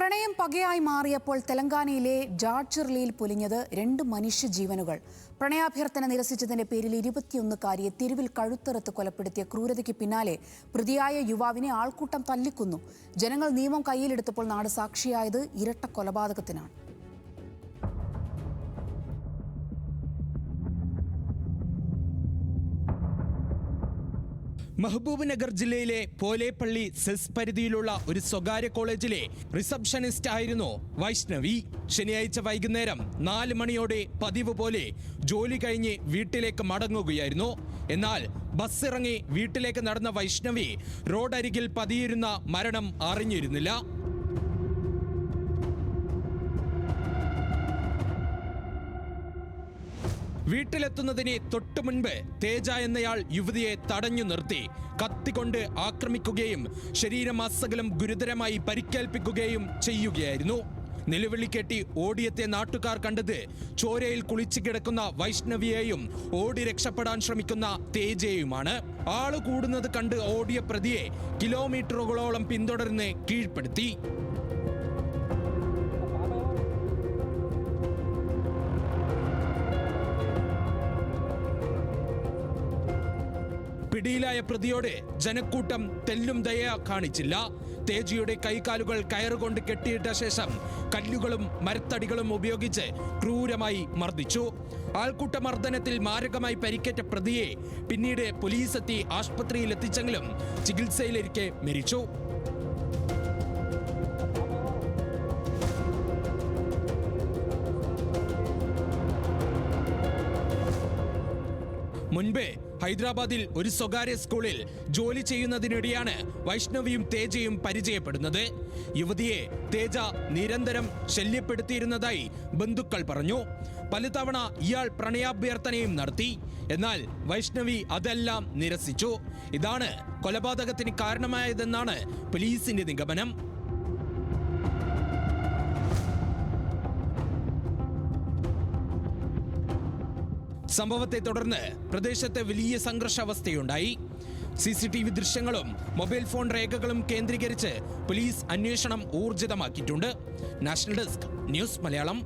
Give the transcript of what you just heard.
പ്രണയം പകയായി മാറിയപ്പോൾ തെലങ്കാനയിലെ ജാഡ്ചിർലിയിൽ പൊലിഞ്ഞത് 2 മനുഷ്യജീവനുകൾ. പ്രണയാഭ്യർത്ഥന നിരസിച്ചതിന്റെ പേരിൽ 21-കാരിയെ തെരുവിൽ കഴുത്തറുത്ത് കൊലപ്പെടുത്തിയ ക്രൂരതയ്ക്ക് പിന്നാലെ പ്രതിയായ യുവാവിനെ ആൾക്കൂട്ടം തല്ലിക്കൊന്നു. ജനങ്ങൾ നിയമം കയ്യിലെടുത്തപ്പോൾ നാട് സാക്ഷിയായത് ഇരട്ട കൊലപാതകത്തിനാണ്. മഹബൂബ് നഗർ ജില്ലയിലെ പോലേപ്പള്ളി സെസ് പരിധിയിലുള്ള ഒരു സ്വകാര്യ കോളേജിലെ റിസപ്ഷനിസ്റ്റ് ആയിരുന്നു വൈഷ്ണവി. ശനിയാഴ്ച വൈകുന്നേരം 4 മണിയോടെ പതിവ് പോലെ ജോലി കഴിഞ്ഞ് വീട്ടിലേക്ക് മടങ്ങുകയായിരുന്നു. എന്നാൽ ബസ് ഇറങ്ങി വീട്ടിലേക്ക് നടന്ന വൈഷ്ണവി റോഡരികിൽ പതിയിരുന്ന മരണം അറിഞ്ഞിരുന്നില്ല. വീട്ടിലെത്തുന്നതിന് തൊട്ടു മുൻപ് തേജ എന്നയാൾ യുവതിയെ തടഞ്ഞു നിർത്തി കത്തിക്കൊണ്ട് ആക്രമിക്കുകയും ശരീരമാസകലം ഗുരുതരമായി പരിക്കേൽപ്പിക്കുകയും ചെയ്യുകയായിരുന്നു. നിലവിളി കെട്ടി ഓടിയെത്തിയ നാട്ടുകാർ കണ്ടത് ചോരയിൽ കുളിച്ചു കിടക്കുന്ന വൈഷ്ണവിയെയും ഓടി രക്ഷപ്പെടാൻ ശ്രമിക്കുന്ന തേജയുമാണ്. ആള് കൂടുന്നത് കണ്ട് ഓടിയ പ്രതിയെ കിലോമീറ്ററുകളോളം പിന്തുടർന്ന് കീഴ്പ്പെടുത്തി. പിടിയിലായ പ്രതിയോട് ജനക്കൂട്ടം തെല്ലും ദയ കാണിച്ചില്ല. തേജയുടെ കൈകാലുകൾ കയറുകൊണ്ട് കെട്ടിയിട്ട ശേഷം കല്ലുകളും മരത്തടികളും ഉപയോഗിച്ച് ക്രൂരമായി മർദ്ദിച്ചു. ആൾക്കൂട്ട മർദ്ദനത്തിൽ മാരകമായി പരിക്കേറ്റ പ്രതിയെ പിന്നീട് പോലീസ് എത്തി ആശുപത്രിയിൽ എത്തിച്ചെങ്കിലും ചികിത്സയിലിരിക്കെ മരിച്ചു. മുൻപ് ഹൈദരാബാദിൽ ഒരു സ്വകാര്യ സ്കൂളിൽ ജോലി ചെയ്യുന്നതിനിടെയാണ് വൈഷ്ണവിയും തേജയും പരിചയപ്പെടുന്നത്. യുവതിയെ തേജ നിരന്തരം ശല്യപ്പെടുത്തിയിരുന്നതായി ബന്ധുക്കൾ പറഞ്ഞു. പലതവണ ഇയാൾ പ്രണയാഭ്യർത്ഥനയും നടത്തി. എന്നാൽ വൈഷ്ണവി അതെല്ലാം നിരസിച്ചു. ഇതാണ് കൊലപാതകത്തിന് കാരണമായതെന്നാണ് പോലീസിന്റെ നിഗമനം. സംഭവത്തെ തുടർന്ന് പ്രദേശത്ത് വലിയ സംഘർഷാവസ്ഥയുണ്ടായി. CCTV ദൃശ്യങ്ങളും മൊബൈൽ ഫോൺ രേഖകളും കേന്ദ്രീകരിച്ച് പോലീസ് അന്വേഷണം ഊർജിതമാക്കിയിട്ടുണ്ട്. National desk news Malayalam.